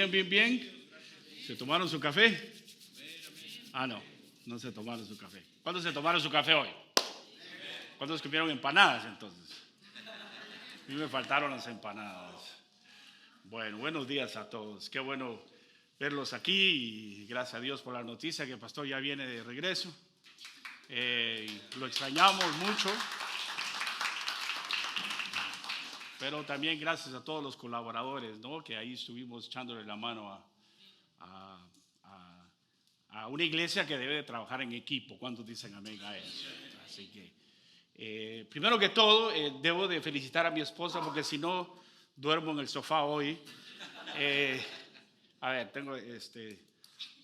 Bien, bien, bien. ¿Se tomaron su café? Ah, no se tomaron su café. ¿Cuándo se tomaron su café hoy? ¿Cuántos comieron empanadas entonces? A mí me faltaron las empanadas. Bueno, buenos días a todos. Qué bueno verlos aquí y gracias a Dios por la noticia que el pastor ya viene de regreso. Lo extrañamos mucho. Pero también gracias a todos los colaboradores, ¿no? Que ahí estuvimos echándole la mano a una iglesia que debe de trabajar en equipo. ¿Cuántos dicen amén a eso? Así que, primero que todo, debo de felicitar a mi esposa porque si no, duermo en el sofá hoy. A ver, tengo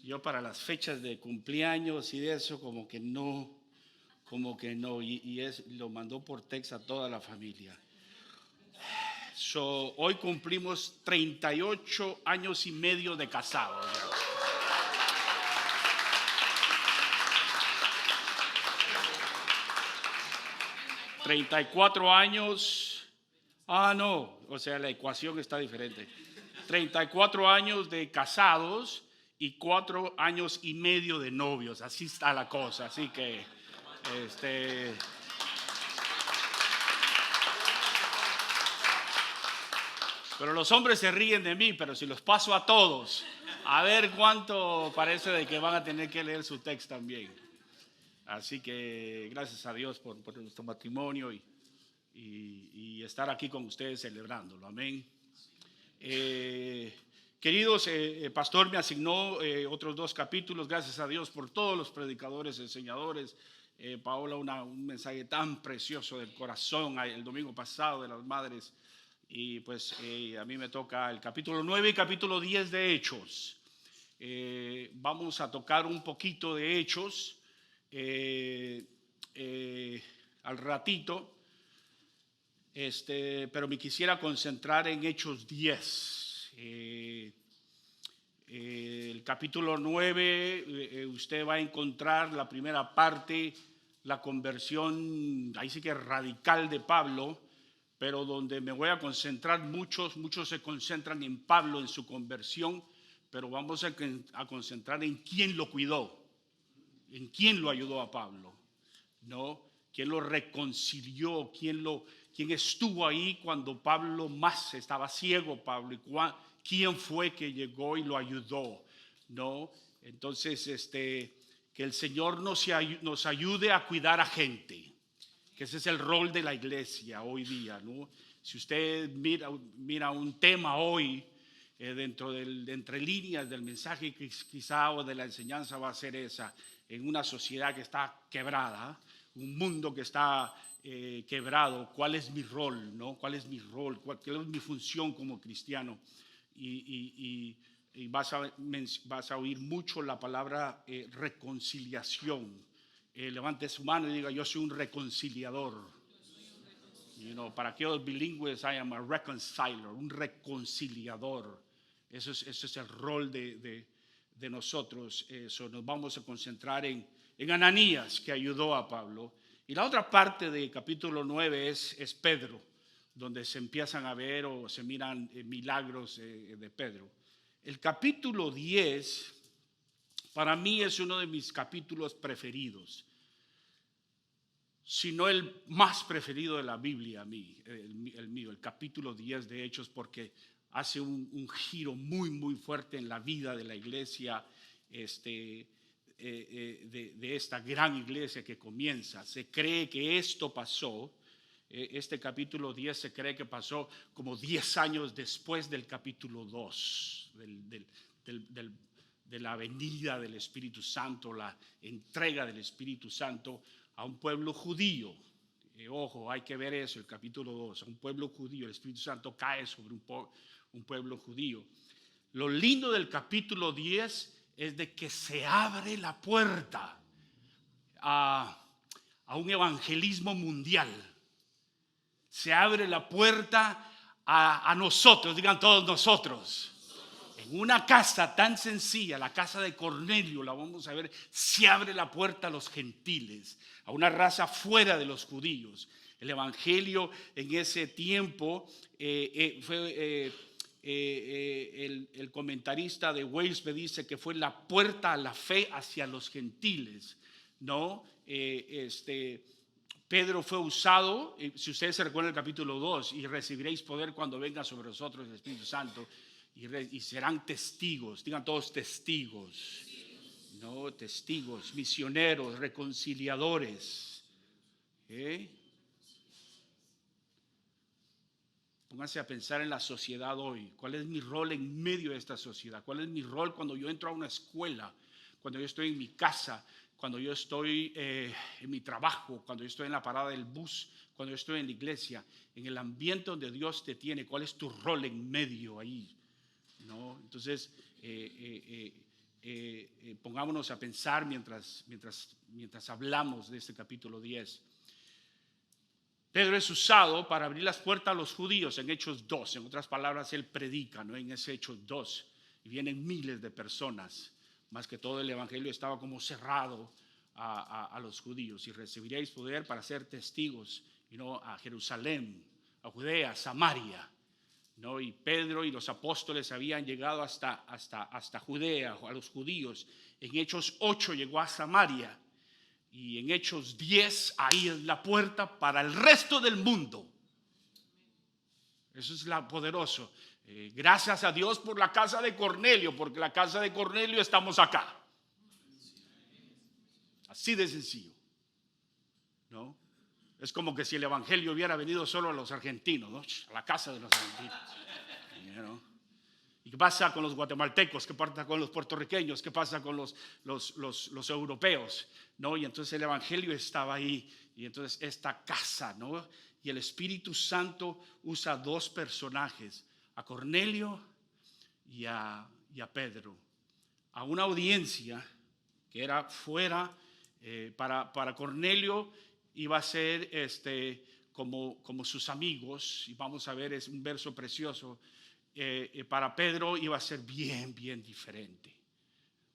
yo para las fechas de cumpleaños y de eso como que no, y lo mandó por text a toda la familia. Hoy cumplimos 38 años y medio de casados. 34 años. No, o sea, la ecuación está diferente. 34 años de casados y 4 años y medio de novios. Así está la cosa. Así que, pero los hombres se ríen de mí, pero si los paso a todos, a ver cuánto parece de que van a tener que leer su texto también. Así que gracias a Dios por nuestro matrimonio y estar aquí con ustedes celebrándolo. Amén. Queridos, el pastor me asignó otros 2 capítulos. Gracias a Dios por todos los predicadores, enseñadores. Paola, un mensaje tan precioso del corazón el domingo pasado de las madres. Y pues a mí me toca el capítulo 9 y capítulo 10 de Hechos. Vamos a tocar un poquito de Hechos al ratito, pero me quisiera concentrar en Hechos 10. El capítulo 9, usted va a encontrar la primera parte, la conversión, ahí sí que radical de Pablo, pero donde me voy a concentrar, muchos se concentran en Pablo, en su conversión, pero vamos a concentrar en quién lo cuidó, en quién lo ayudó a Pablo, ¿no? Quién lo reconcilió, quién estuvo ahí cuando Pablo más estaba ciego, Pablo, y quién fue que llegó y lo ayudó, ¿no? Entonces, que el Señor nos ayude a cuidar a gente, que ese es el rol de la iglesia hoy día, ¿no? Si usted mira un tema hoy, dentro de entre líneas del mensaje quizá o de la enseñanza va a ser esa, en una sociedad que está quebrada, un mundo que está quebrado, ¿cuál es mi rol, no? ¿Cuál es mi rol? ¿Cuál es mi función como cristiano? Y vas a oír mucho la palabra reconciliación. Levante su mano y diga: yo soy un reconciliador. Para aquellos bilingües, I am a reconciler, un reconciliador. Eso es el rol de nosotros. Eso nos vamos a concentrar en Ananías, que ayudó a Pablo. Y la otra parte del capítulo 9 es Pedro, donde se empiezan a ver o se miran milagros de Pedro. El capítulo 10 para mí es uno de mis capítulos preferidos, si no el más preferido de la Biblia a mí, el mío, el capítulo 10 de Hechos, porque hace un giro muy, muy fuerte en la vida de la iglesia, de esta gran iglesia que comienza. Se cree que esto pasó, este capítulo 10 se cree que pasó como 10 años después del capítulo 2, de la venida del Espíritu Santo, la entrega del Espíritu Santo a un pueblo judío. Ojo, hay que ver eso, el capítulo 2, a un pueblo judío. El Espíritu Santo cae sobre un pueblo judío. Lo lindo del capítulo 10 es de que se abre la puerta a un evangelismo mundial. Se abre la puerta a nosotros, digan todos nosotros. En una casa tan sencilla, la casa de Cornelio, la vamos a ver, se abre la puerta a los gentiles, a una raza fuera de los judíos. El evangelio en ese tiempo el comentarista de Wales me dice que fue la puerta a la fe hacia los gentiles, ¿no? Pedro fue usado, si ustedes se recuerdan el capítulo 2, y recibiréis poder cuando venga sobre vosotros el Espíritu Santo, y serán testigos, digan todos testigos, ¿no? Testigos, misioneros, reconciliadores. Pónganse a pensar en la sociedad hoy. ¿Cuál es mi rol en medio de esta sociedad? ¿Cuál es mi rol cuando yo entro a una escuela? Cuando yo estoy en mi casa, cuando yo estoy en mi trabajo, cuando yo estoy en la parada del bus, cuando yo estoy en la iglesia, en el ambiente donde Dios te tiene. ¿Cuál es tu rol en medio ahí? ¿No? Entonces, pongámonos a pensar mientras hablamos de este capítulo 10. Pedro es usado para abrir las puertas a los judíos en Hechos 2. En otras palabras, él predica, ¿no? En ese Hechos 2. Y vienen miles de personas. Más que todo el evangelio estaba como cerrado a los judíos. Y recibiréis poder para ser testigos, ¿no? A Jerusalén, a Judea, Samaria, ¿no? Y Pedro y los apóstoles habían llegado hasta Judea, a los judíos. En Hechos 8 llegó a Samaria. Y en Hechos 10, ahí es la puerta para el resto del mundo. Eso es poderoso. Gracias a Dios por la casa de Cornelio, porque la casa de Cornelio estamos acá. Así de sencillo, ¿no? Es como que si el evangelio hubiera venido solo a los argentinos, ¿no? A la casa de los argentinos, ¿no? ¿Y qué pasa con los guatemaltecos? ¿Qué pasa con los puertorriqueños? ¿Qué pasa con los europeos? ¿No? Y entonces el evangelio estaba ahí. Y entonces esta casa, ¿no? Y el Espíritu Santo usa dos personajes, a Cornelio y a Pedro, a una audiencia que era fuera. Para Cornelio iba a ser como sus amigos, y vamos a ver, es un verso precioso. Para Pedro iba a ser bien diferente,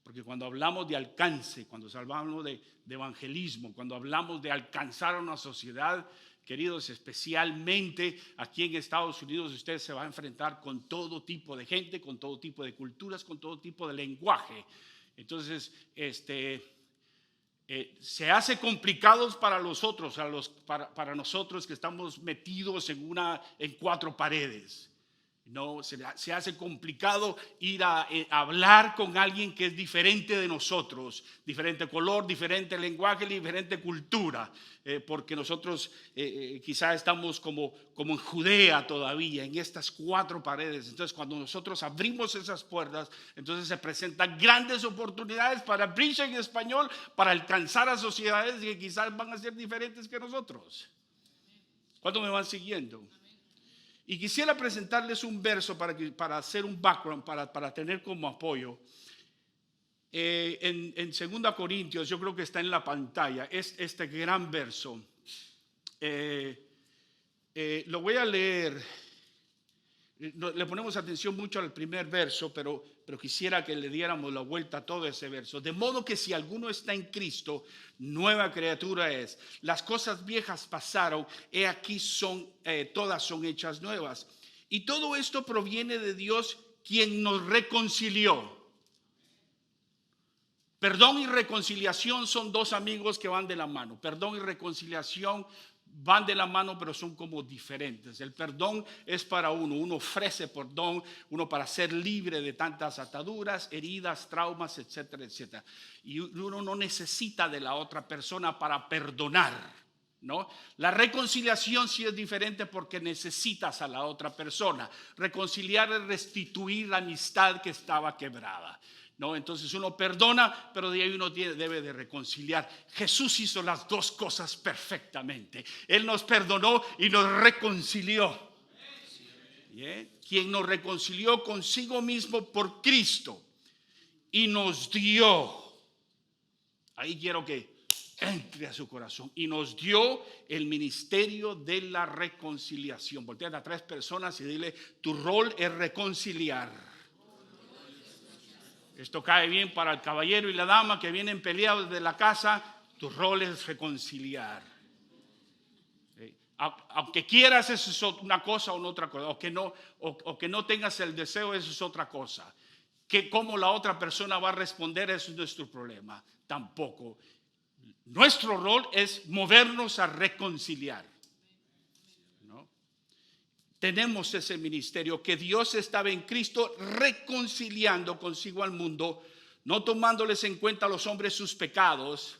porque cuando hablamos de alcance, cuando hablamos de evangelismo, cuando hablamos de alcanzar a una sociedad, queridos, especialmente aquí en Estados Unidos, usted se va a enfrentar con todo tipo de gente, con todo tipo de culturas, con todo tipo de lenguaje. Entonces, se hace complicado para los otros, para nosotros que estamos metidos en cuatro paredes. No, se hace complicado ir a hablar con alguien que es diferente de nosotros, diferente color, diferente lenguaje, diferente cultura, porque nosotros quizás estamos como en Judea todavía, en estas cuatro paredes. Entonces, cuando nosotros abrimos esas puertas, entonces se presentan grandes oportunidades para preach en español, para alcanzar a sociedades que quizás van a ser diferentes que nosotros. ¿Cuántos me van siguiendo? Y quisiera presentarles un verso para hacer un background, para tener como apoyo. En 2 Corintios, yo creo que está en la pantalla, es este gran verso. Lo voy a leer. Le ponemos atención mucho al primer verso, pero quisiera que le diéramos la vuelta a todo ese verso. De modo que si alguno está en Cristo, nueva criatura es. Las cosas viejas pasaron, he aquí todas son hechas nuevas. Y todo esto proviene de Dios, quien nos reconcilió. Perdón y reconciliación son dos amigos que van de la mano. Perdón y reconciliación van de la mano, pero son como diferentes. El perdón es para uno ofrece perdón, uno para ser libre de tantas ataduras, heridas, traumas, etcétera, etcétera. Y uno no necesita de la otra persona para perdonar, ¿no? La reconciliación sí es diferente porque necesitas a la otra persona. Reconciliar es restituir la amistad que estaba quebrada, ¿no? Entonces uno perdona, pero de ahí uno debe de reconciliar. Jesús hizo las dos cosas perfectamente. Él nos perdonó y nos reconcilió. Quien nos reconcilió consigo mismo por Cristo y nos dio. Ahí quiero que entre a su corazón. Y nos dio el ministerio de la reconciliación. Voltea a 3 personas y dile: tu rol es reconciliar. Esto cae bien para el caballero y la dama que vienen peleados de la casa. Tu rol es reconciliar. Aunque quieras, eso es una cosa o otra cosa. O que no tengas el deseo, eso es otra cosa. Que cómo la otra persona va a responder, eso es nuestro problema. Tampoco. Nuestro rol es movernos a reconciliar. ¿No? Tenemos ese ministerio que Dios estaba en Cristo reconciliando consigo al mundo, no tomándoles en cuenta a los hombres sus pecados,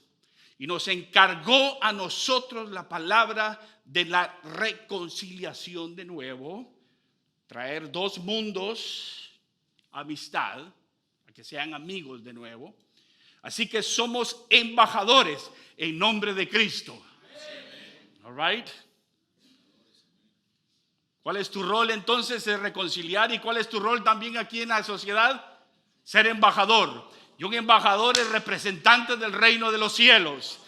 y nos encargó a nosotros la palabra de la reconciliación de nuevo, traer dos mundos, amistad, a que sean amigos de nuevo. Así que somos embajadores en nombre de Cristo. All right. ¿Cuál es tu rol entonces? Es reconciliar. ¿Y cuál es tu rol también aquí en la sociedad? Ser embajador. Y un embajador es representante del reino de los cielos.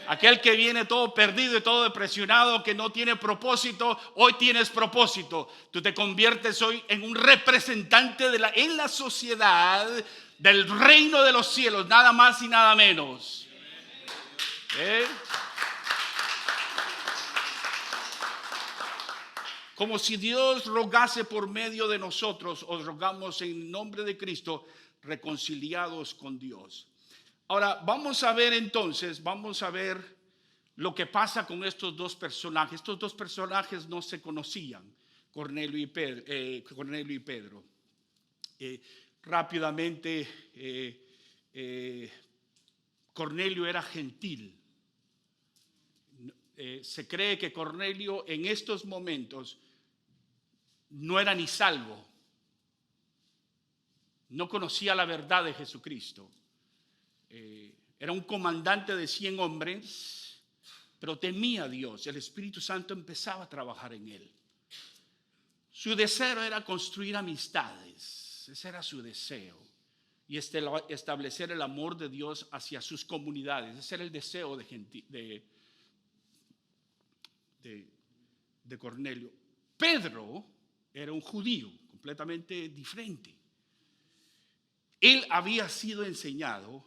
Aquel que viene todo perdido y todo depresionado, que no tiene propósito, hoy tienes propósito. Tú te conviertes hoy en un representante en la sociedad del reino de los cielos, nada más y nada menos. Como si Dios rogase por medio de nosotros, os rogamos en nombre de Cristo, reconciliados con Dios. Ahora vamos a ver entonces, lo que pasa con estos dos personajes. Estos dos personajes no se conocían, Cornelio y Pedro. Rápidamente, Cornelio era gentil. Se cree que Cornelio en estos momentos no era ni salvo. No conocía la verdad de Jesucristo. Era un comandante de 100 hombres, pero temía a Dios. El Espíritu Santo empezaba a trabajar en él. Su deseo era construir amistades. Ese era su deseo. Y establecer el amor de Dios hacia sus comunidades. Ese era el deseo de Cornelio. Pedro era un judío completamente diferente. Él había sido enseñado: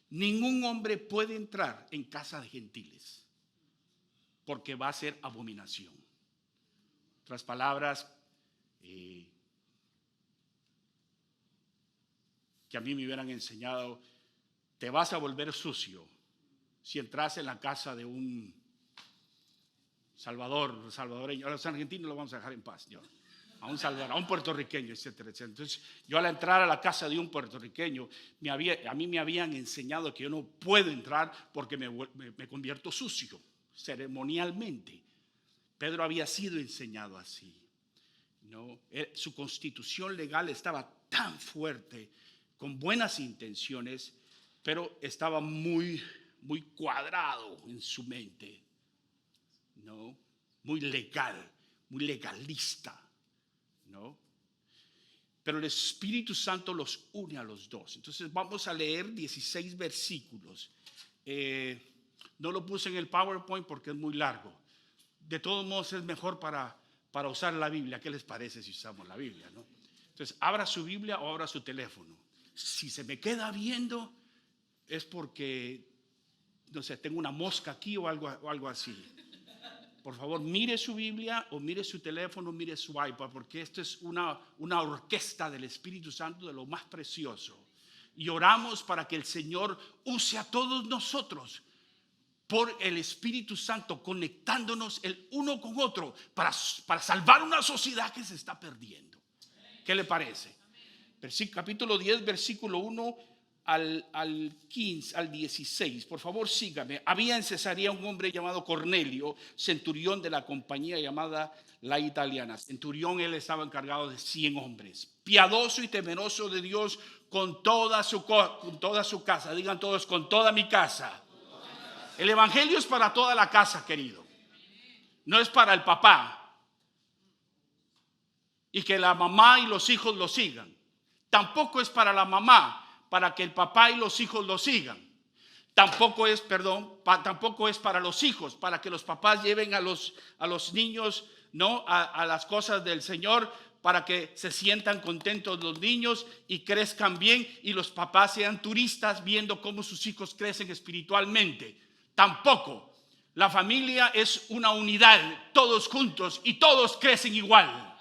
ningún hombre puede entrar en casa de gentiles porque va a ser abominación. En otras palabras, que a mí me hubieran enseñado: te vas a volver sucio si entras en la casa de un salvadoreño. A los argentinos los vamos a dejar en paz, a un salvador, a un puertorriqueño, etcétera, etcétera. Entonces, yo al entrar a la casa de un puertorriqueño, a mí me habían enseñado que yo no puedo entrar porque me convierto sucio, ceremonialmente. Pedro había sido enseñado así, ¿no? Su constitución legal estaba tan fuerte, con buenas intenciones, pero estaba muy, muy cuadrado en su mente, ¿no? Muy legal, muy legalista, ¿no? Pero el Espíritu Santo los une a los dos. Entonces vamos a leer 16 versículos. No lo puse en el PowerPoint porque es muy largo. De todos modos es mejor para usar la Biblia. ¿Qué les parece si usamos la Biblia, no? Entonces abra su Biblia o abra su teléfono. Si se me queda viendo es porque, no sé, tengo una mosca aquí o algo así. Por favor, mire su Biblia o mire su teléfono, mire su iPad, porque esto es una orquesta del Espíritu Santo de lo más precioso. Y oramos para que el Señor use a todos nosotros por el Espíritu Santo, conectándonos el uno con otro para salvar una sociedad que se está perdiendo. ¿Qué le parece? Capítulo 10, versículo 1 al 15, al 16. Por favor, sígame. Había en Cesarea un hombre llamado Cornelio, centurión de la compañía llamada La Italiana. Centurión, él estaba encargado de 100 hombres. Piadoso y temeroso de Dios con toda su casa. Digan todos: con toda mi casa. El evangelio es para toda la casa, querido. No es para el papá y que la mamá y los hijos lo sigan. Tampoco es para la mamá, para que el papá y los hijos lo sigan. Tampoco es para los hijos, para que los papás lleven a los niños, ¿no?, a las cosas del Señor, para que se sientan contentos los niños y crezcan bien, y los papás sean turistas viendo cómo sus hijos crecen espiritualmente. Tampoco. La familia es una unidad, todos juntos y todos crecen igual.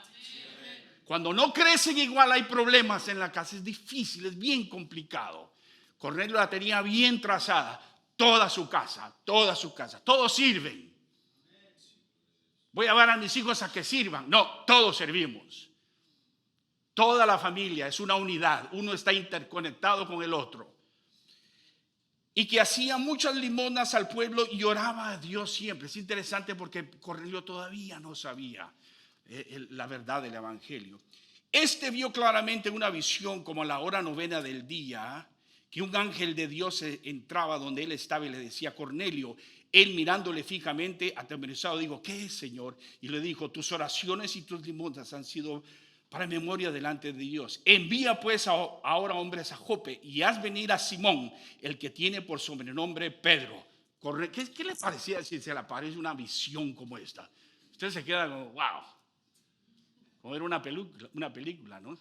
Cuando no crecen igual hay problemas en la casa, es difícil, es bien complicado. Cornelio la tenía bien trazada, toda su casa, todos sirven. Voy a llevar a mis hijos a que sirvan. No, todos servimos. Toda la familia es una unidad, uno está interconectado con el otro. Y que hacía muchas limosnas al pueblo y oraba a Dios siempre. Es interesante porque Cornelio todavía no sabía la verdad del evangelio. Este vio claramente una visión como a la hora novena del día, que un ángel de Dios entraba donde él estaba y le decía: Cornelio. Él, mirándole fijamente, atemorizado, dijo: ¿qué es, Señor? Y le dijo: tus oraciones y tus limosnas han sido para memoria delante de Dios. Envía pues ahora hombres a Jope y haz venir a Simón, el que tiene por sobrenombre Pedro. ¿Qué le parecía si se le aparece una visión como esta? Usted se queda como, wow, como era una película, ¿no?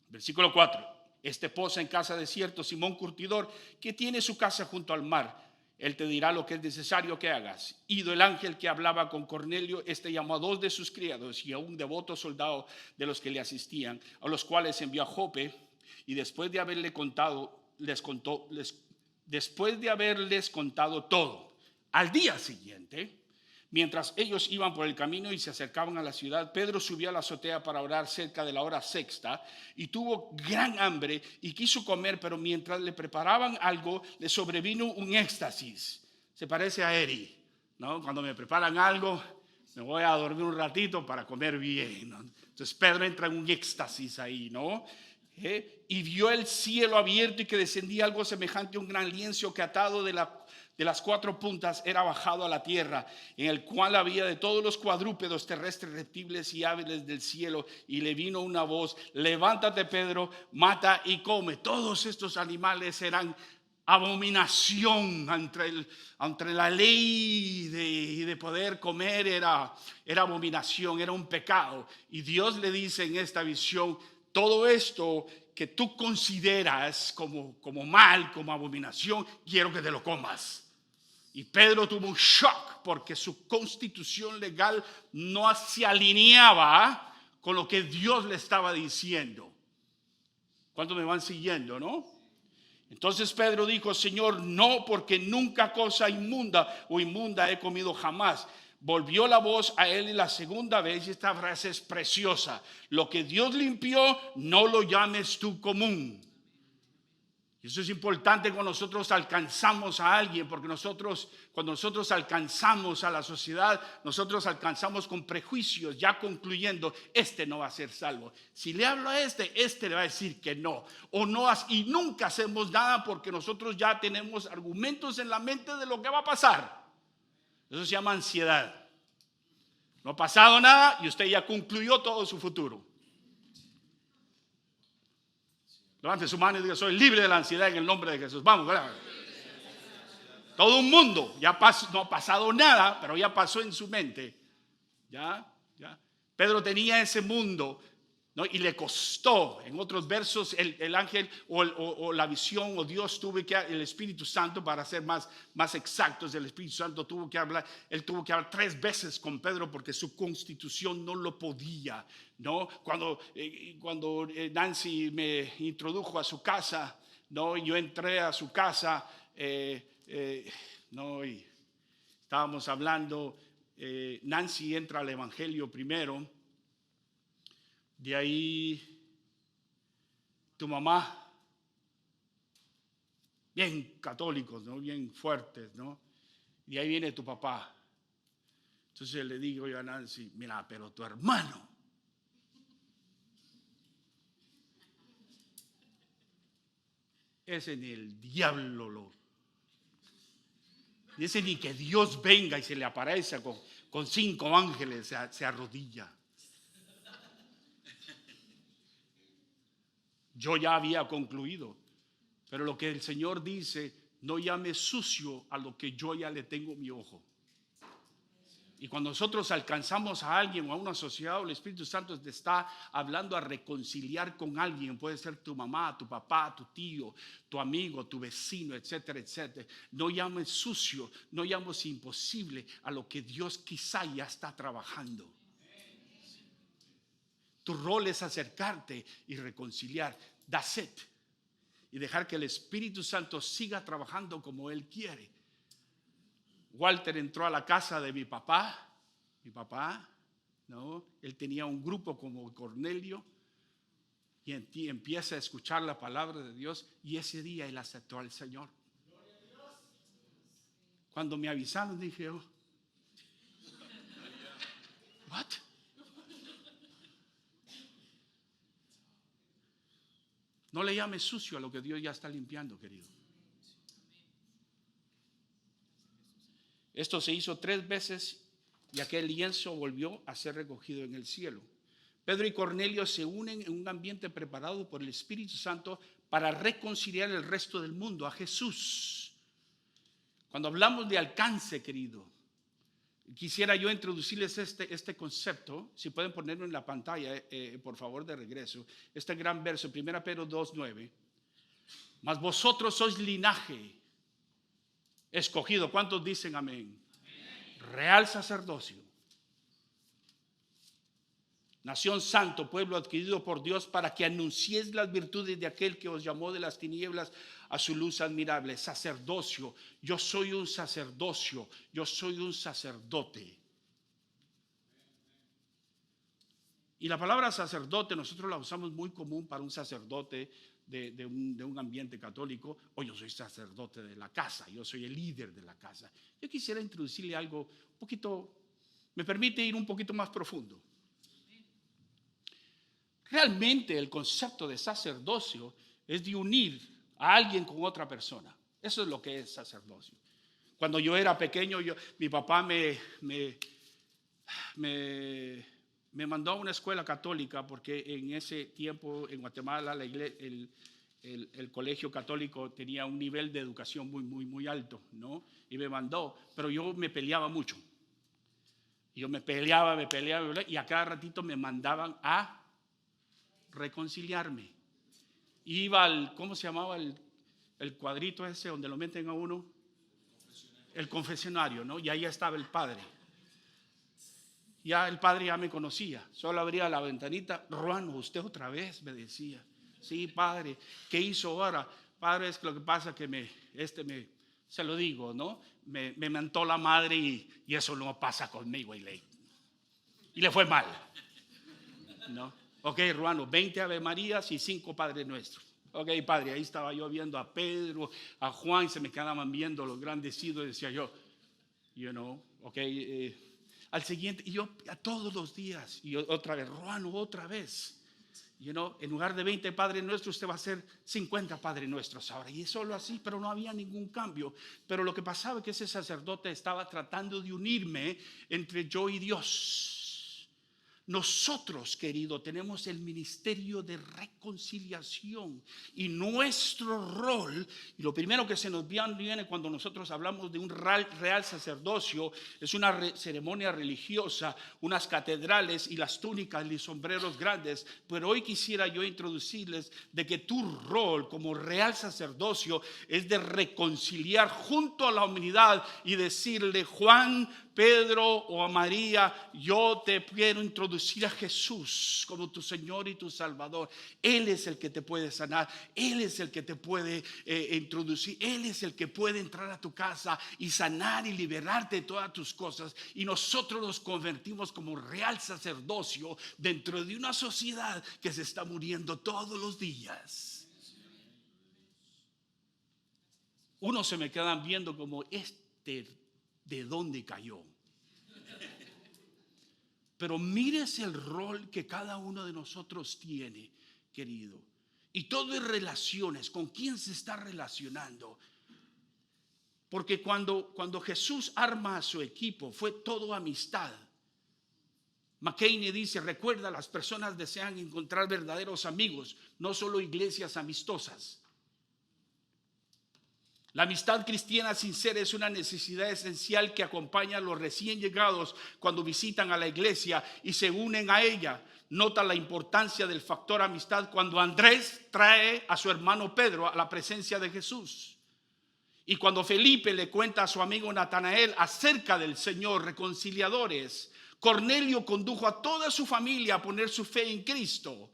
Versículo 4. Este posa en casa de cierto Simón curtidor, que tiene su casa junto al mar. Él te dirá lo que es necesario que hagas. Ido el ángel que hablaba con Cornelio, este llamó a 2 de sus criados y a un devoto soldado de los que le asistían, a los cuales envió a Jope, y después de haberles contado todo, al día siguiente, mientras ellos iban por el camino y se acercaban a la ciudad, Pedro subió a la azotea para orar cerca de la hora sexta y tuvo gran hambre y quiso comer, pero mientras le preparaban algo, le sobrevino un éxtasis. Se parece a Eri, ¿no? Cuando me preparan algo, me voy a dormir un ratito para comer bien, ¿no? Entonces Pedro entra en un éxtasis ahí, ¿no? Y vio el cielo abierto y que descendía algo semejante a un gran lienzo que atado de las 4 puntas era bajado a la tierra, en el cual había de todos los cuadrúpedos terrestres, reptiles y aves del cielo. Y le vino una voz: levántate, Pedro, mata y come. Todos estos animales eran abominación entre la ley de poder comer, era abominación, era un pecado. Y Dios le dice en esta visión: todo esto que tú consideras como mal, como abominación, quiero que te lo comas. Y Pedro tuvo un shock porque su constitución legal no se alineaba con lo que Dios le estaba diciendo. ¿Cuántos me van siguiendo, no? Entonces Pedro dijo: Señor, no, porque nunca cosa inmunda o inmunda he comido jamás. Volvió la voz a él la segunda vez y esta frase es preciosa: lo que Dios limpió, no lo llames tú común. Eso es importante cuando nosotros alcanzamos a alguien, porque cuando nosotros alcanzamos a la sociedad, nosotros alcanzamos con prejuicios, ya concluyendo: este no va a ser salvo. Si le hablo a este le va a decir que no, o no, y nunca hacemos nada porque nosotros ya tenemos argumentos en la mente de lo que va a pasar. Eso se llama ansiedad. No ha pasado nada y usted ya concluyó todo su futuro. Levante su mano y diga: soy libre de la ansiedad en el nombre de Jesús. Vamos, ¿verdad? Todo un mundo, no ha pasado nada, pero ya pasó en su mente. Ya. Pedro tenía ese mundo, ¿no? Y le costó. En otros versos el ángel o la visión o Dios el Espíritu Santo, para ser más exactos, el Espíritu Santo tuvo que hablar 3 veces con Pedro porque su constitución no lo podía, ¿no? Cuando Nancy me introdujo a su casa, ¿no? Yo entré a su casa, ¿no? Y estábamos hablando, Nancy entra al evangelio primero. De ahí tu mamá, bien católicos, ¿no? Bien fuertes, ¿no? Y ahí viene tu papá. Entonces le digo yo a Nancy: mira, pero tu hermano, ese ni el diablo y ese ni que Dios venga y se le aparezca con 5 ángeles, se arrodilla. Yo ya había concluido, pero lo que el Señor dice: no llame sucio a lo que yo ya le tengo mi ojo. Y cuando nosotros alcanzamos a alguien o a una sociedad, el Espíritu Santo te está hablando a reconciliar con alguien. Puede ser tu mamá, tu papá, tu tío, tu amigo, tu vecino, etcétera, etcétera. No llames sucio, no llames imposible a lo que Dios quizá ya está trabajando. Tu rol es acercarte y reconciliar. That's it. Y dejar que el Espíritu Santo siga trabajando como Él quiere. Walter entró a la casa de mi papá, ¿no? Él tenía un grupo como Cornelio y empieza a escuchar la palabra de Dios y ese día él aceptó al Señor. Cuando me avisaron dije, oh, what? No le llames sucio a lo que Dios ya está limpiando, querido. Esto se hizo 3 veces y aquel lienzo volvió a ser recogido en el cielo. Pedro y Cornelio se unen en un ambiente preparado por el Espíritu Santo para reconciliar el resto del mundo a Jesús. Cuando hablamos de alcance, querido, quisiera yo introducirles este concepto. Si pueden ponerlo en la pantalla, por favor, de regreso. Este gran verso, 1 Pedro 2:9. Mas vosotros sois linaje escogido. ¿Cuántos dicen amén? Amén. Real sacerdocio, nación santo, pueblo adquirido por Dios, para que anunciéis las virtudes de aquel que os llamó de las tinieblas a su luz admirable. Sacerdocio. Yo soy un sacerdocio. Yo soy un sacerdote. Y la palabra sacerdote nosotros la usamos muy común para un sacerdote de un ambiente católico. O yo soy sacerdote de la casa, yo soy el líder de la casa. Yo quisiera introducirle algo un poquito, me permite ir un poquito más profundo. Realmente el concepto de sacerdocio es de unir a alguien con otra persona. Eso es lo que es sacerdocio. Cuando yo era pequeño, mi papá me mandó a una escuela católica porque en ese tiempo en Guatemala el colegio católico tenía un nivel de educación muy alto, ¿no? Y me mandó, pero yo me peleaba mucho. Yo me peleaba y a cada ratito me mandaban a reconciliarme. Iba al, ¿cómo se llamaba el cuadrito ese donde lo meten a uno? El confesionario, ¿no? Y ahí estaba el padre. Ya el padre ya me conocía, solo abría la ventanita. Ruano, usted otra vez, me decía. Sí, padre, ¿qué hizo ahora? Padre, es que lo que pasa que se lo digo, ¿no? Me mentó la madre y eso no pasa conmigo. Y le fue mal, ¿no? Ok, Ruano, 20 Ave Marías y 5 Padre Nuestros. Ok, padre, ahí estaba yo viendo a Pedro, a Juan, se me quedaban viendo los grandes ídolos, decía yo, ok, al siguiente, y yo a todos los días, y otra vez, Ruano, otra vez. En lugar de 20 Padre Nuestros, usted va a hacer 50 Padre Nuestros ahora. Y es solo así, pero no había ningún cambio. Pero lo que pasaba es que ese sacerdote estaba tratando de unirme entre yo y Dios. Nosotros, querido, tenemos el ministerio de reconciliación y nuestro rol, y lo primero que se nos viene cuando nosotros hablamos de un real sacerdocio, es una ceremonia religiosa, unas catedrales y las túnicas y sombreros grandes. Pero hoy quisiera yo introducirles de que tu rol como real sacerdocio es de reconciliar junto a la humanidad y decirle, Juan, Pedro o a María, yo te quiero introducir a Jesús como tu Señor y tu Salvador. Él es el que te puede sanar, Él es el que te puede introducir, Él es el que puede entrar a tu casa y sanar y liberarte de todas tus cosas. Y nosotros nos convertimos como real sacerdocio dentro de una sociedad que se está muriendo todos los días. Unos se me quedan viendo como ¿de dónde cayó? Pero mires el rol que cada uno de nosotros tiene, querido. Y todo es relaciones, con quién se está relacionando. Porque cuando Jesús arma a su equipo, fue todo amistad. McCain dice, recuerda, las personas desean encontrar verdaderos amigos, no solo iglesias amistosas. La amistad cristiana sincera es una necesidad esencial que acompaña a los recién llegados cuando visitan a la iglesia y se unen a ella. Nota la importancia del factor amistad cuando Andrés trae a su hermano Pedro a la presencia de Jesús. Y cuando Felipe le cuenta a su amigo Natanael acerca del Señor, reconciliadores. Cornelio condujo a toda su familia a poner su fe en Cristo.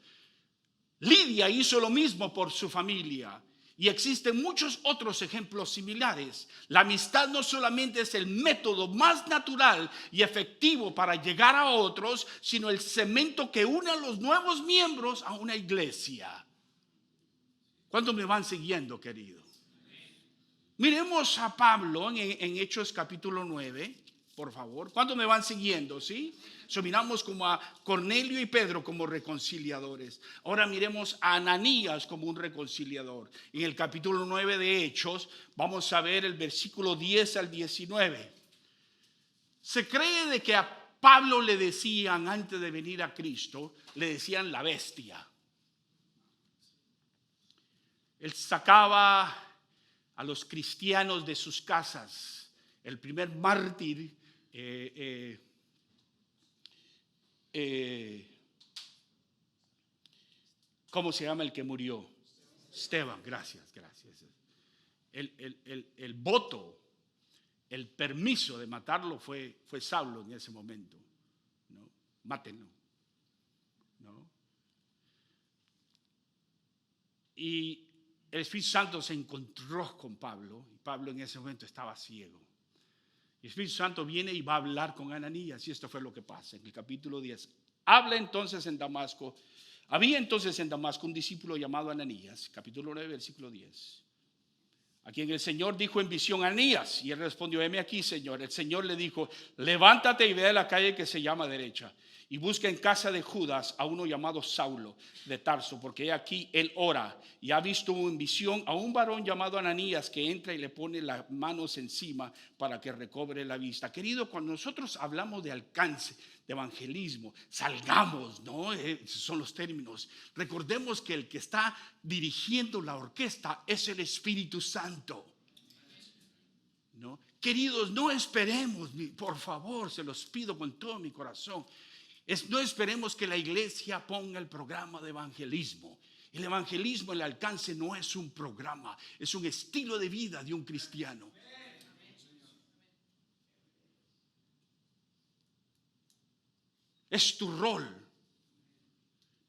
Lidia hizo lo mismo por su familia. Y existen muchos otros ejemplos similares. La amistad no solamente es el método más natural y efectivo para llegar a otros, sino el cemento que une a los nuevos miembros a una iglesia. ¿Cuántos me van siguiendo, querido? Miremos a Pablo en Hechos capítulo 9, por favor. ¿Cuántos me van siguiendo? ¿Sí? Miramos como a Cornelio y Pedro como reconciliadores. Ahora miremos a Ananías como un reconciliador. En el capítulo 9 de Hechos vamos a ver el versículo 10 al 19. Se cree de que a Pablo le decían, antes de venir a Cristo, le decían la bestia. Él sacaba a los cristianos de sus casas. El primer mártir ¿cómo se llama el que murió? Esteban, gracias. El voto, el permiso de matarlo fue Saulo en ese momento. ¿No? Mátenlo. ¿No? Y el Espíritu Santo se encontró con Pablo y Pablo en ese momento estaba ciego. El Espíritu Santo viene y va a hablar con Ananías y esto fue lo que pasa en el capítulo 10. Había entonces en Damasco un discípulo llamado Ananías, capítulo 9, versículo 10. A quien el Señor dijo en visión, Ananías, y él respondió, heme aquí, Señor. El Señor le dijo, levántate y ve a la calle que se llama derecha y busca en casa de Judas a uno llamado Saulo de Tarso, porque aquí él ora y ha visto en visión a un varón llamado Ananías que entra y le pone las manos encima para que recobre la vista. Querido, cuando nosotros hablamos de alcance, de evangelismo, salgamos, ¿no? Esos son los términos. Recordemos que el que está dirigiendo la orquesta es el Espíritu Santo, ¿no? Queridos, no esperemos, por favor, se los pido con todo mi corazón. No esperemos que la iglesia ponga el programa de evangelismo. El evangelismo, el alcance no es un programa, es un estilo de vida de un cristiano. Es tu rol.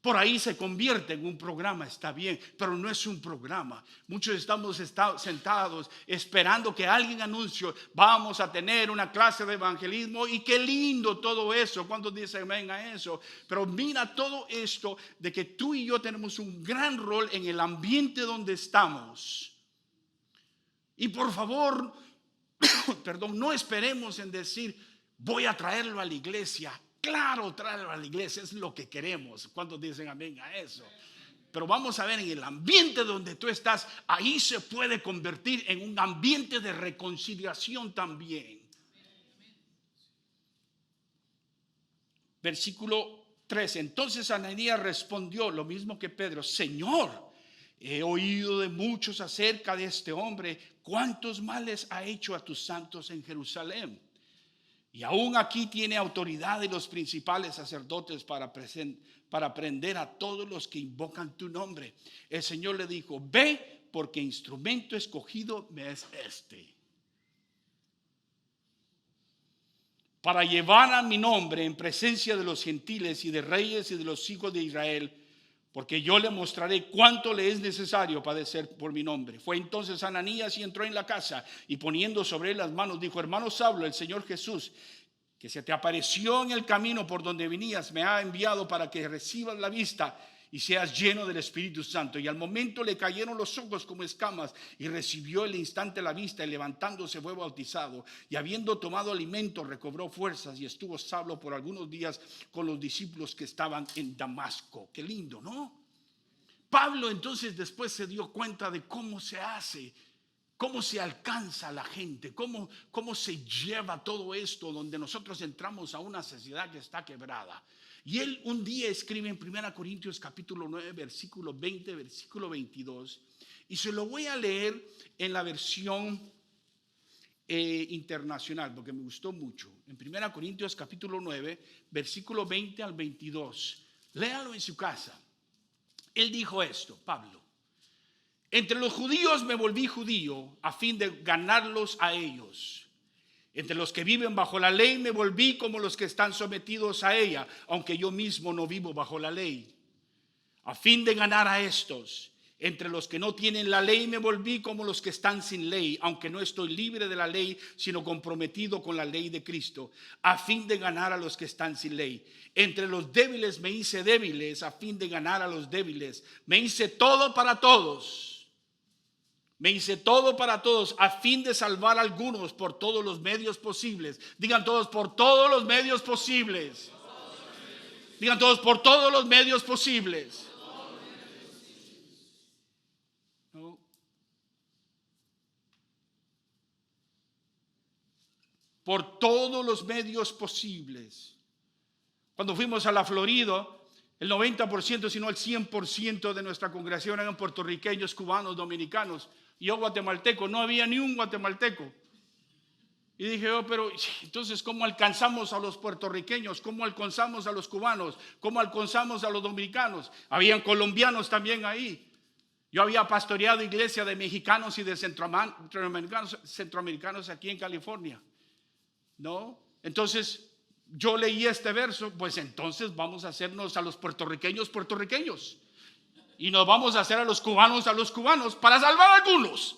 Por ahí se convierte en un programa, está bien, pero no es un programa. Muchos estamos sentados esperando que alguien anuncie, vamos a tener una clase de evangelismo y qué lindo todo eso. ¿Cuántos dicen amén a eso? Pero mira todo esto de que tú y yo tenemos un gran rol en el ambiente donde estamos. Y por favor, no esperemos en decir, voy a traerlo a la iglesia. Claro, traerlo a la iglesia es lo que queremos. ¿Cuántos dicen amén a eso? Pero vamos a ver en el ambiente donde tú estás, ahí se puede convertir en un ambiente de reconciliación también. Versículo 13. Entonces Ananías respondió lo mismo que Pedro, Señor, he oído de muchos acerca de este hombre, cuántos males ha hecho a tus santos en Jerusalén. Y aún aquí tiene autoridad de los principales sacerdotes para prender a todos los que invocan tu nombre. El Señor le dijo, ve, porque instrumento escogido me es este, para llevar a mi nombre en presencia de los gentiles y de reyes y de los hijos de Israel, porque yo le mostraré cuánto le es necesario padecer por mi nombre. Fue entonces Ananías y entró en la casa y poniendo sobre él las manos dijo, hermano Saulo, el Señor Jesús, que se te apareció en el camino por donde venías, me ha enviado para que recibas la vista y seas lleno del Espíritu Santo. Y al momento le cayeron los ojos como escamas y recibió el instante la vista y levantándose fue bautizado. Y habiendo tomado alimento recobró fuerzas y estuvo Saulo por algunos días con los discípulos que estaban en Damasco. Qué lindo, ¿no? Pablo entonces después se dio cuenta de cómo se hace, cómo se alcanza a la gente, cómo se lleva todo esto donde nosotros entramos a una sociedad que está quebrada. Y él un día escribe en 1 Corintios capítulo 9, versículo 20, versículo 22. Y se lo voy a leer en la versión internacional, porque me gustó mucho. En 1 Corintios capítulo 9, versículo 20 al 22. Léalo en su casa. Él dijo esto, Pablo: entre los judíos me volví judío a fin de ganarlos a ellos. Entre los que viven bajo la ley me volví como los que están sometidos a ella, aunque yo mismo no vivo bajo la ley, a fin de ganar a estos. Entre los que no tienen la ley me volví como los que están sin ley, aunque no estoy libre de la ley, sino comprometido con la ley de Cristo, a fin de ganar a los que están sin ley. Entre los débiles me hice débiles, a fin de ganar a los débiles. Me hice todo para todos. Me hice todo para todos, a fin de salvar a algunos por todos los medios posibles. Digan todos: por todos los medios posibles. Digan todos: por todos los medios posibles. ¿No? Por todos los medios posibles. Cuando fuimos a la Florida, el 90%, si no el 100% de nuestra congregación eran puertorriqueños, cubanos, dominicanos. Y yo guatemalteco, no había ni un guatemalteco. Y dije yo, pero entonces, ¿cómo alcanzamos a los puertorriqueños? ¿Cómo alcanzamos a los cubanos? ¿Cómo alcanzamos a los dominicanos? Habían colombianos también ahí. Yo había pastoreado iglesia de mexicanos y de centroamericanos aquí en California, ¿no? Entonces yo leí este verso, pues entonces vamos a hacernos a los puertorriqueños y nos vamos a hacer a los cubanos para salvar a algunos.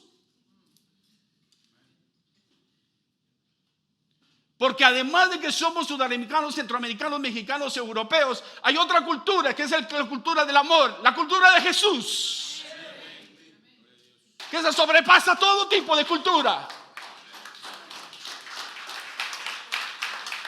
Porque además de que somos sudamericanos, centroamericanos, mexicanos, europeos, hay otra cultura que es la cultura del amor, la cultura de Jesús, que se sobrepasa todo tipo de cultura.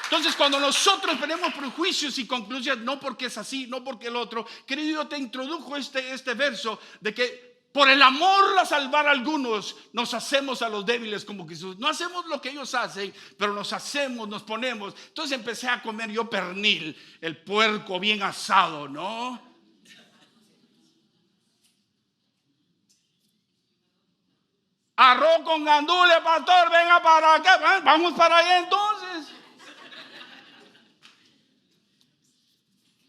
Entonces, cuando nosotros tenemos prejuicios y conclusiones, no porque es así, no porque el otro, querido, yo te introdujo este verso de que por el amor a salvar a algunos, nos hacemos a los débiles como Jesús. No hacemos lo que ellos hacen, pero nos hacemos, nos ponemos. Entonces empecé a comer yo pernil, el puerco bien asado, ¿no? Arroz con gandules, pastor, venga para acá. Vamos para allá entonces.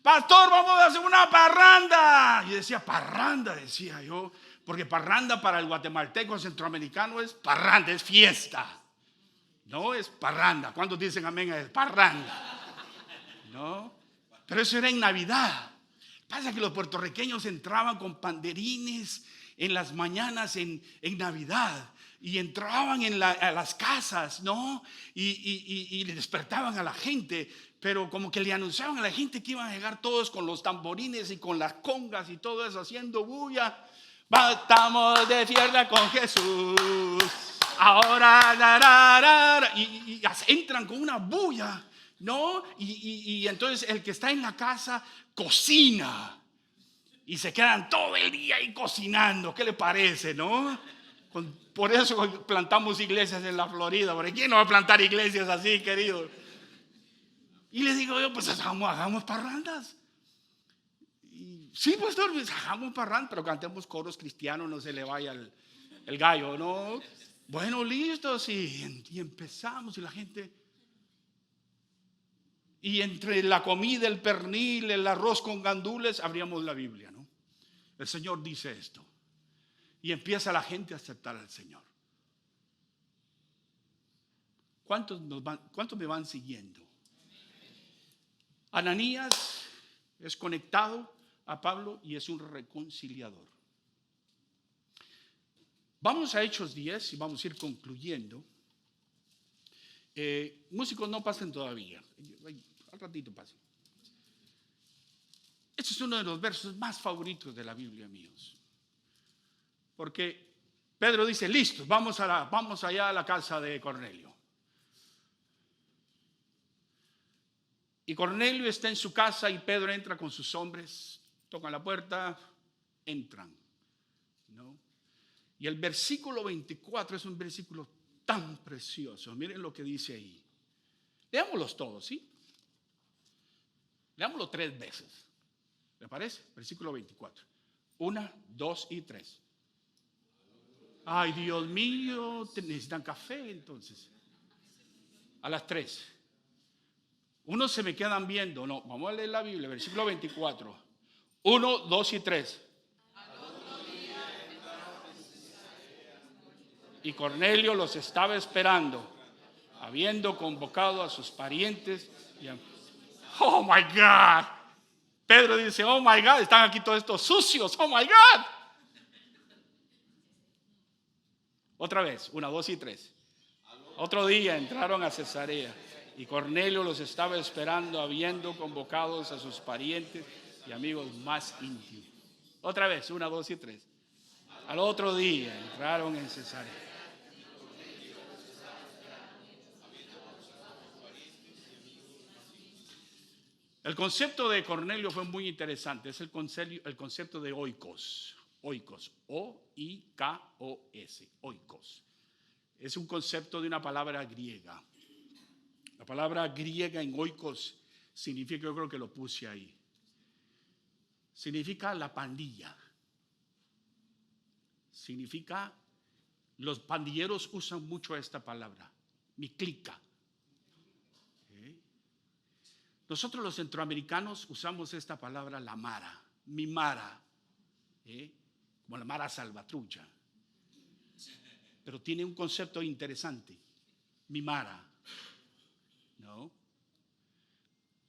Pastor, vamos a hacer una parranda. Y decía, parranda, decía yo, porque parranda para el guatemalteco centroamericano es parranda, es fiesta. No es parranda. ¿Cuántos dicen amén? Es parranda. No, pero eso era en Navidad. Pasa que los puertorriqueños entraban con panderines en las mañanas en Navidad. Y entraban a las casas, ¿no? Y le despertaban a la gente. Pero como que le anunciaban a la gente que iban a llegar todos con los tamborines y con las congas y todo eso, haciendo bulla. Estamos de fiesta con Jesús. Ahora, y entran con una bulla, ¿no? Y entonces el que está en la casa cocina. Y se quedan todo el día ahí cocinando. ¿Qué le parece, no? Por eso plantamos iglesias en la Florida. ¿Por quién no va a plantar iglesias así, querido? Y le digo yo, pues hagamos parrandas. Y, sí, pastor, pues hagamos parrandas, pero cantemos coros cristianos, no se le vaya el gallo, ¿no? Bueno, listos, y empezamos, y la gente. Y entre la comida, el pernil, el arroz con gandules, abríamos la Biblia, ¿no? El Señor dice esto. Y empieza la gente a aceptar al Señor. ¿Cuántos me van siguiendo? Ananías es conectado a Pablo y es un reconciliador. Vamos a Hechos 10 y vamos a ir concluyendo. Músicos, no pasen todavía. Al ratito pasen. Este es uno de los versos más favoritos de la Biblia, míos. Porque Pedro dice, listo, vamos allá a la casa de Cornelio. Y Cornelio está en su casa y Pedro entra con sus hombres, tocan la puerta, entran, ¿no? Y el versículo 24 es un versículo tan precioso. Miren lo que dice ahí. Leámoslos todos, ¿sí? Leámoslo 3 veces. ¿Le parece? Versículo 24. 1, 2 y 3. Ay, Dios mío, necesitan café entonces. A las 3. Unos se me quedan viendo. No, vamos a leer la Biblia, versículo 24. 1, 2 y 3. Y Cornelio los estaba esperando, habiendo convocado a sus parientes. Oh my God. Pedro dice, oh my God, están aquí todos estos sucios. Oh my God. Otra vez, 1, 2 y 3. Otro día entraron a Cesarea y Cornelio los estaba esperando, habiendo convocado a sus parientes y amigos más íntimos. Otra vez, 1, 2 y 3. Al otro día entraron en Cesarea. El concepto de Cornelio fue muy interesante. Es el concepto de oikos. Oikos. O-I-K-O-S. Oikos. Es un concepto de una palabra griega. La palabra griega en oikos significa, yo creo que lo puse ahí. Significa la pandilla. Significa, los pandilleros usan mucho esta palabra. Mi clica. Nosotros los centroamericanos usamos esta palabra, la mara, mi mara, como la mara salvatrucha. Pero tiene un concepto interesante, mi mara, ¿no?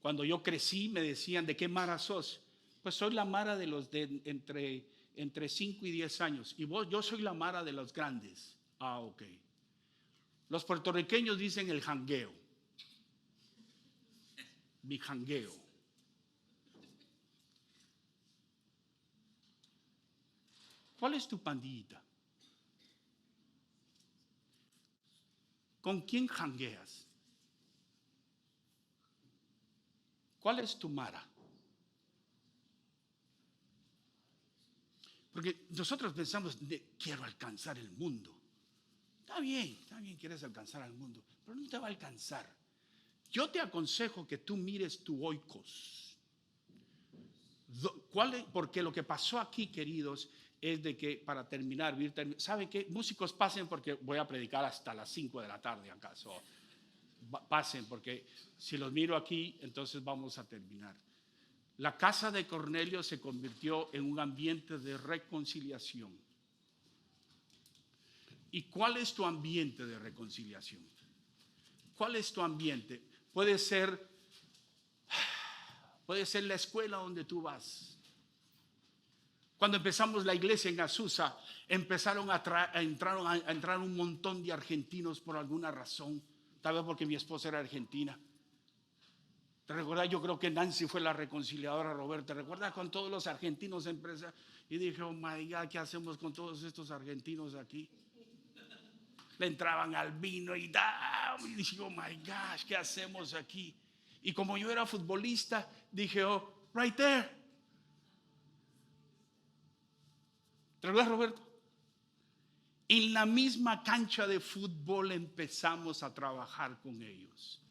Cuando yo crecí me decían, ¿de qué mara sos? Pues soy la mara de los de entre 5 y 10 años. Y vos, yo soy la mara de los grandes. Ah, ok. Los puertorriqueños dicen el jangueo. Mi jangueo. ¿Cuál es tu pandillita? ¿Con quién jangueas? ¿Cuál es tu mara? Porque nosotros pensamos, quiero alcanzar el mundo. Está bien, quieres alcanzar al mundo, pero no te va a alcanzar. Yo te aconsejo que tú mires tu oikos. Porque lo que pasó aquí, queridos, es de que para terminar, ¿saben qué? Músicos, pasen porque voy a predicar hasta las 5 de la tarde acaso. Pasen porque si los miro aquí, entonces vamos a terminar. La casa de Cornelio se convirtió en un ambiente de reconciliación. ¿Y cuál es tu ambiente de reconciliación? ¿Cuál es tu ambiente? Puede ser la escuela donde tú vas. Cuando empezamos la iglesia en Azusa, empezaron a entrar un montón de argentinos por alguna razón. Tal vez porque mi esposa era argentina. ¿Te recuerdas? Yo creo que Nancy fue la reconciliadora, Roberto. ¿Te recuerdas con todos los argentinos en empresa? Y dije, oh my God, ¿qué hacemos con todos estos argentinos aquí? Le entraban al vino y dije, oh my gosh, ¿qué hacemos aquí? Y como yo era futbolista, dije, oh, right there. ¿Te recuerdas, Roberto? En la misma cancha de fútbol empezamos a trabajar con ellos.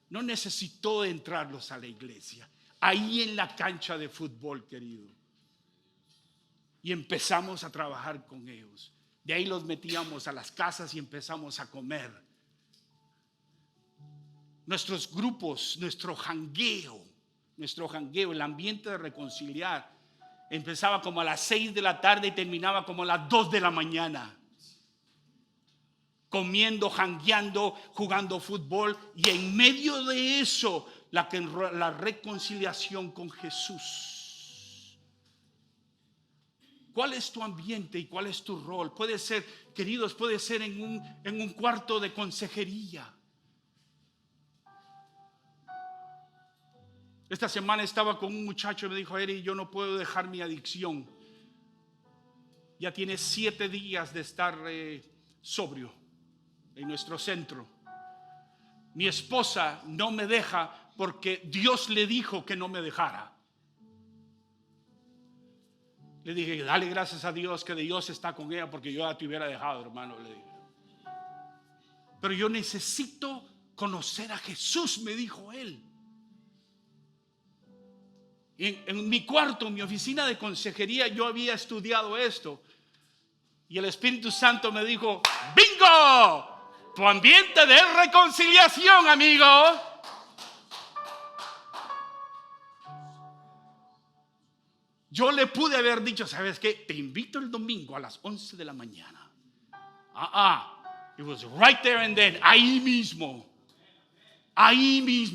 No necesitó entrarlos a la iglesia. Ahí en la cancha de fútbol, querido. Y empezamos a trabajar con ellos. De ahí los metíamos a las casas y empezamos a comer. Nuestros grupos, nuestro jangueo, el ambiente de reconciliar, empezaba como a las 6 de la tarde y terminaba como a las 2 de la mañana. Comiendo, jangueando, jugando fútbol, y en medio de eso la reconciliación con Jesús. ¿Cuál es tu ambiente y cuál es tu rol? Puede ser, queridos, puede ser en un cuarto de consejería. Esta semana estaba con un muchacho y me dijo, Eri, yo no puedo dejar mi adicción. Ya tiene 7 días de estar sobrio en nuestro centro. Mi esposa no me deja porque Dios le dijo que no me dejara. Le dije, dale gracias a Dios que Dios está con ella, porque yo ya te hubiera dejado, hermano, le dije. Pero yo necesito conocer a Jesús, me dijo él. En mi cuarto, en mi oficina de consejería, yo había estudiado esto. Y el Espíritu Santo me dijo: ¡bingo! Tu ambiente de reconciliación, amigo. Yo le pude haber dicho: ¿sabes qué? Te invito el domingo a las 11 de la mañana. It was right there and then. Ahí mismo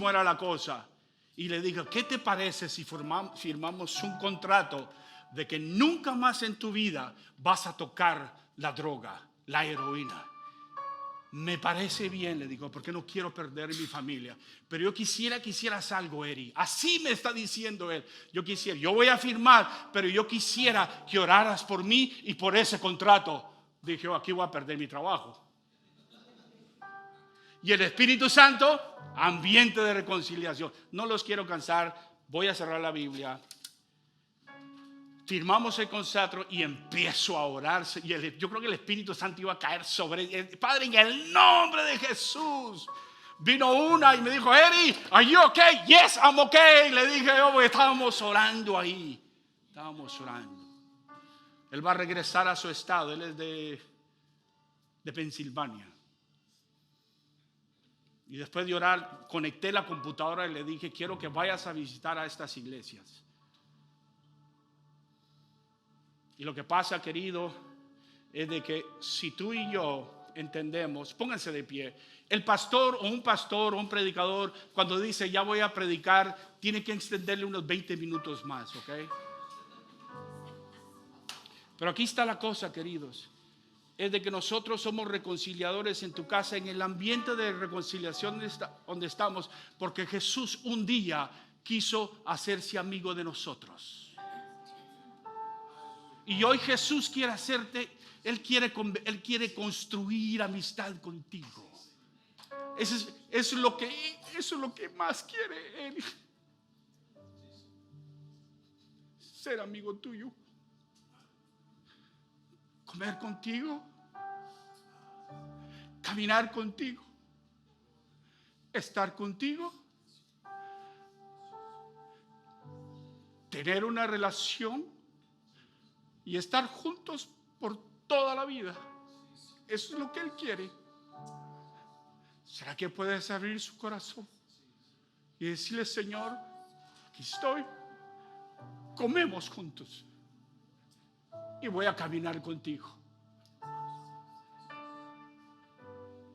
era la cosa. Y le dije: ¿qué te parece si firmamos un contrato de que nunca más en tu vida vas a tocar la droga, la heroína? Me parece bien, le digo, porque no quiero perder mi familia. Pero yo quisiera que hicieras algo, Eri. Así me está diciendo él. Yo voy a firmar, pero yo quisiera que oraras por mí y por ese contrato. Dije: aquí voy a perder mi trabajo. Y el Espíritu Santo, ambiente de reconciliación. No los quiero cansar, voy a cerrar la Biblia. Firmamos el contrato y empiezo a orar. Y yo creo que el Espíritu Santo iba a caer sobre él. Padre, en el nombre de Jesús. Vino una y me dijo: Eri, ¿are you okay? Yes, I'm okay. Le dije yo, porque estábamos orando ahí. Estábamos orando. Él va a regresar a su estado. Él es de Pensilvania. Y después de orar, conecté la computadora y le dije: quiero que vayas a visitar a estas iglesias. Y lo que pasa, querido, es de que si tú y yo entendemos, pónganse de pie. El pastor o un predicador, cuando dice ya voy a predicar, tiene que extenderle unos 20 minutos más, ¿ok? Pero aquí está la cosa, queridos. Es de que nosotros somos reconciliadores en tu casa, en el ambiente de reconciliación donde estamos, porque Jesús un día quiso hacerse amigo de nosotros. Y hoy Jesús quiere hacerte, Él quiere construir amistad contigo. Eso es lo que más quiere Él. Ser amigo tuyo. Comer contigo. Caminar contigo. Estar contigo. Tener una relación. Y estar juntos por toda la vida. Eso es lo que Él quiere. ¿Será que puedes abrir su corazón y decirle: Señor, aquí estoy, comemos juntos y voy a caminar contigo?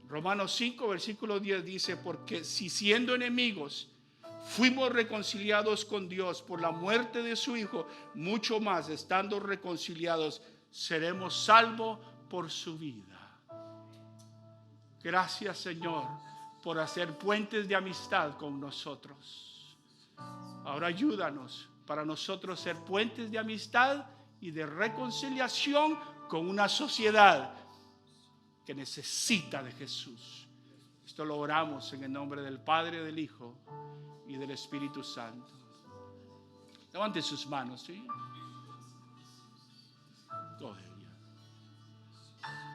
Romanos 5, versículo 10 dice: porque si siendo enemigos fuimos reconciliados con Dios por la muerte de su Hijo, mucho más, estando reconciliados, seremos salvos por su vida. Gracias, Señor, por hacer puentes de amistad con nosotros. Ahora ayúdanos para nosotros ser puentes de amistad y de reconciliación con una sociedad que necesita de Jesús. Esto lo oramos en el nombre del Padre, del Hijo y del Espíritu Santo. Levante sus manos, ¿sí?